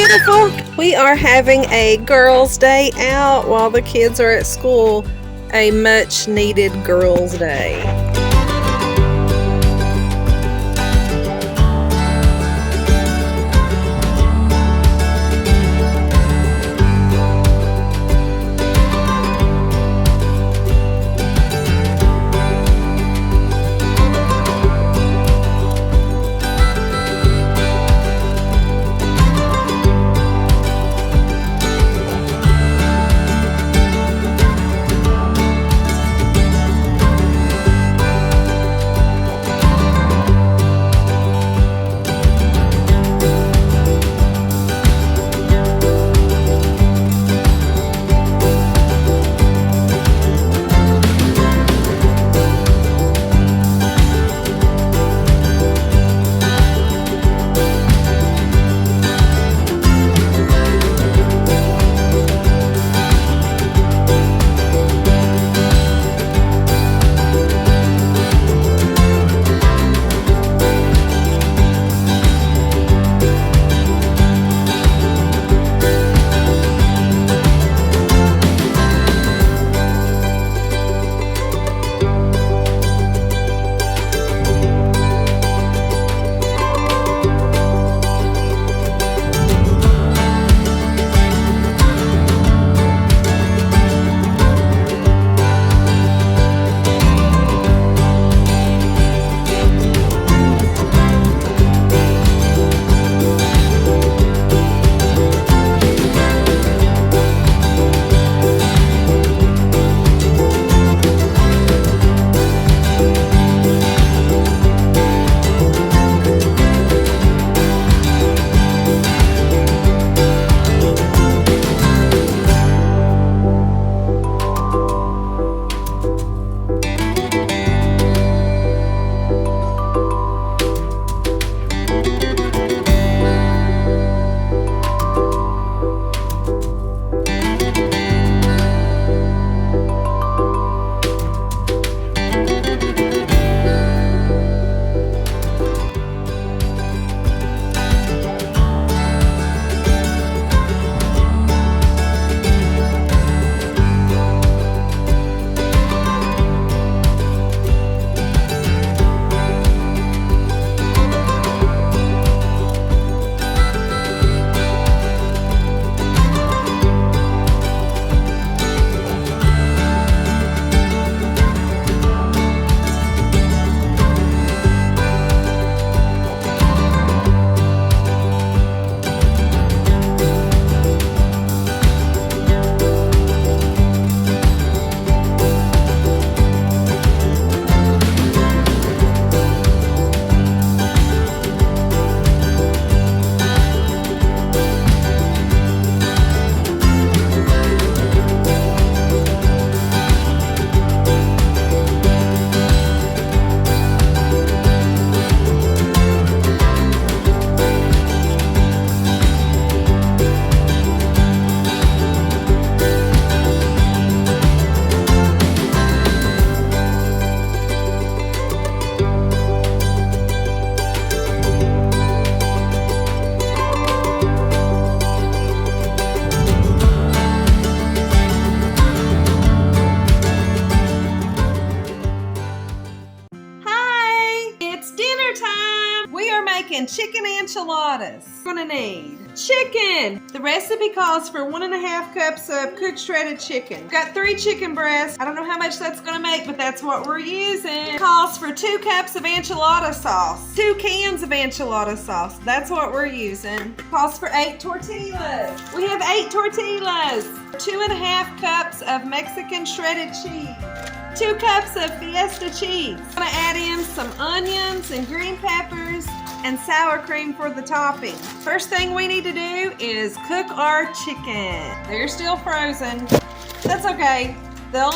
beautiful. We are having a girls' day out while the kids are at school. A much needed girls' day. Chicken enchiladas. We're gonna need chicken. The recipe calls for 1.5 cups of cooked shredded chicken. Got 3 chicken breasts. I don't know how much that's gonna make, but that's what we're using. Calls for 2 cups of enchilada sauce. 2 cans of enchilada sauce. That's what we're using. Calls for 8 tortillas. We have 8 tortillas. 2.5 cups of Mexican shredded cheese. 2 cups of Fiesta cheese. I'm gonna add in some onions and green peppers and sour cream for the topping. First thing we need to do is cook our chicken. They're still frozen. That's okay. They'll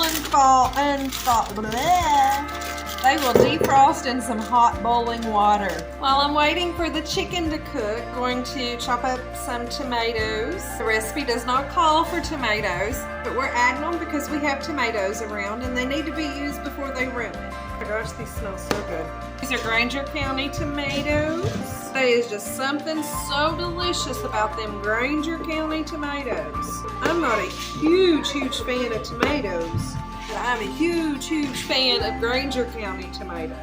They will defrost in some hot boiling water. While I'm waiting for the chicken to cook, I'm going to chop up some tomatoes. The recipe does not call for tomatoes, but we're adding them because we have tomatoes around and they need to be used before they ruin. Oh my gosh, these smell so good. These are Granger County tomatoes. They say is just something so delicious about them Granger County tomatoes. I'm not a huge fan of tomatoes, but I'm a huge fan of Granger County tomatoes.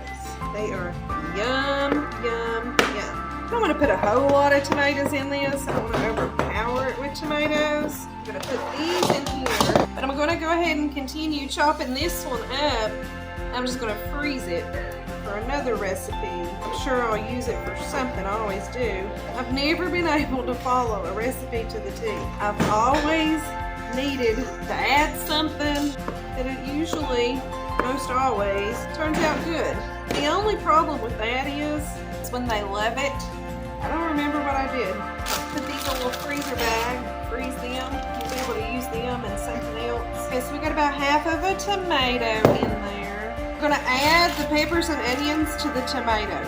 They are yum, yum, yum. I don't want to put a whole lot of tomatoes in this. I don't want to overpower it with tomatoes. I'm going to put these in here, but I'm going to go ahead and continue chopping this one up. I'm just going to freeze it for another recipe. I'm sure I'll use it for something. I always do. I've never been able to follow a recipe to the T. I've always needed to add something that it usually, most always, turns out good. The only problem with that is when they love it. I don't remember what I did. I put these in a little freezer bag, freeze them. We'll be able to use them in something else. Okay, so we got about half of a tomato in there. I'm gonna add the peppers and onions to the tomatoes.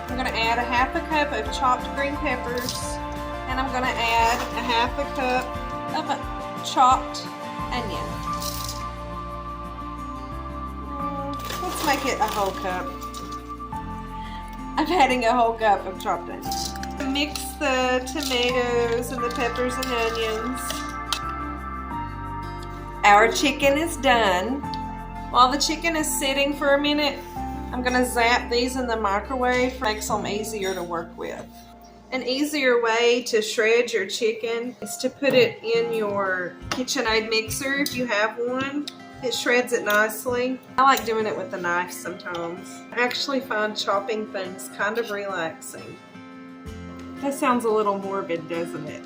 I'm gonna add a half a cup of chopped green peppers, and I'm gonna add a half a cup of chopped onion. Let's make it a whole cup. I'm adding a whole cup of chopped onions. Mix the tomatoes and the peppers and onions. Our chicken is done. While the chicken is sitting for a minute, I'm gonna zap these in the microwave. Makes them easier to work with. An easier way to shred your chicken is to put it in your KitchenAid mixer if you have one. It shreds it nicely. I like doing it with a knife sometimes. I actually find chopping things kind of relaxing. That sounds a little morbid, doesn't it?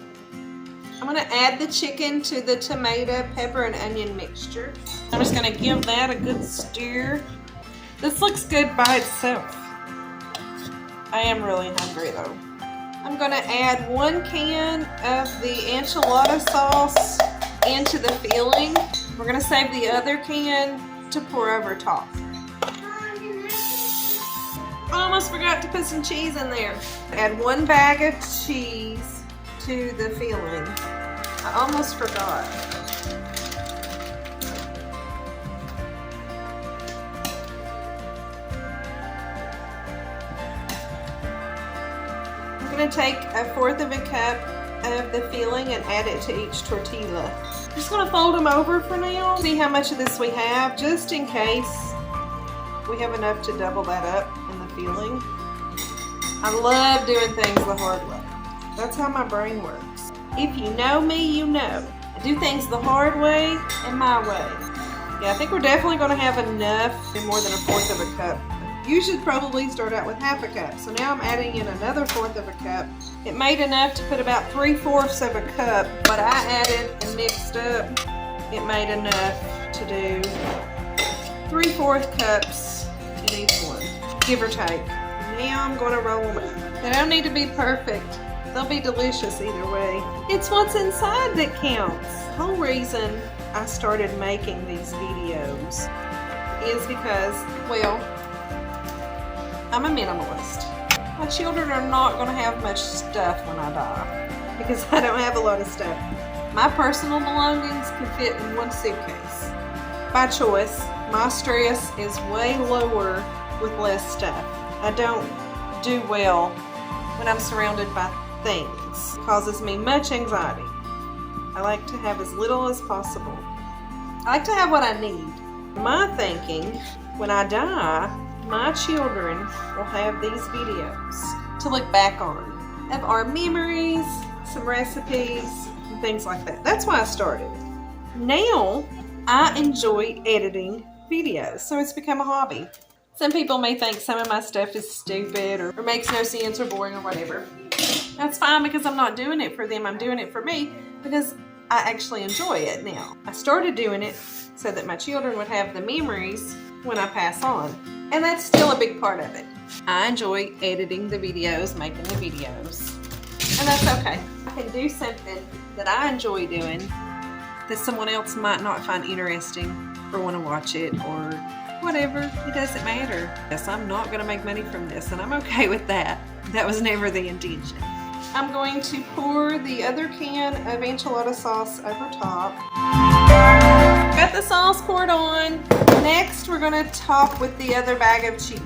I'm gonna add the chicken to the tomato, pepper, and onion mixture. I'm just gonna give that a good stir. This looks good by itself. I am really hungry though. I'm gonna add 1 can of the enchilada sauce into the filling. We're gonna save the other can to pour over top. I almost forgot to put some cheese in there. Add 1 bag of cheese to the filling. I almost forgot. I'm gonna take 1/4 of a cup of the filling and add it to each tortilla. I'm just gonna fold them over for now. See how much of this we have, just in case we have enough to double that up in the filling. I love doing things the hard way. That's how my brain works. If you know me, you know. I do things the hard way and my way. Yeah, I think we're definitely gonna have enough in more than 1/4 of a cup. You should probably start out with half a cup. So now I'm adding in another 1/4 of a cup. It made enough to put about 3/4 of a cup. What I added and mixed up, it made enough to do 3/4 cups in each one, give or take. Now I'm gonna roll them up. They don't need to be perfect. They'll be delicious either way. It's what's inside that counts. The whole reason I started making these videos is because, well, I'm a minimalist. My children are not going to have much stuff when I die because I don't have a lot of stuff. My personal belongings can fit in 1 suitcase. By choice, my stress is way lower with less stuff. I don't do well when I'm surrounded by things. It causes me much anxiety. I like to have as little as possible. I like to have what I need. My thinking, when I die, my children will have these videos to look back on of our memories, some recipes, and things like that. That's why I started. Now, I enjoy editing videos, so it's become a hobby. Some people may think some of my stuff is stupid or makes no sense or boring or whatever. That's fine because I'm not doing it for them. I'm doing it for me because I actually enjoy it now. I started doing it so that my children would have the memories when I pass on. And that's still a big part of it. I enjoy editing the videos, making the videos. And that's okay. I can do something that I enjoy doing that someone else might not find interesting or want to watch it or whatever. It doesn't matter. Yes, I'm not going to make money from this, and I'm okay with that. That was never the intention. I'm going to pour the other can of enchilada sauce over top. Got the sauce poured on. Next, we're going to top with the other bag of cheese.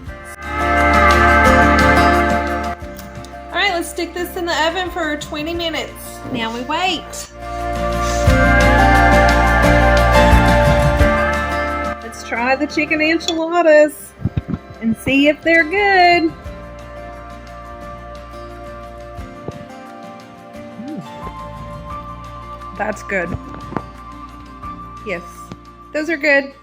gonna stick this in the oven for 20 minutes. Now we wait. Let's try the chicken enchiladas and see if they're good. That's good. Yes, those are good.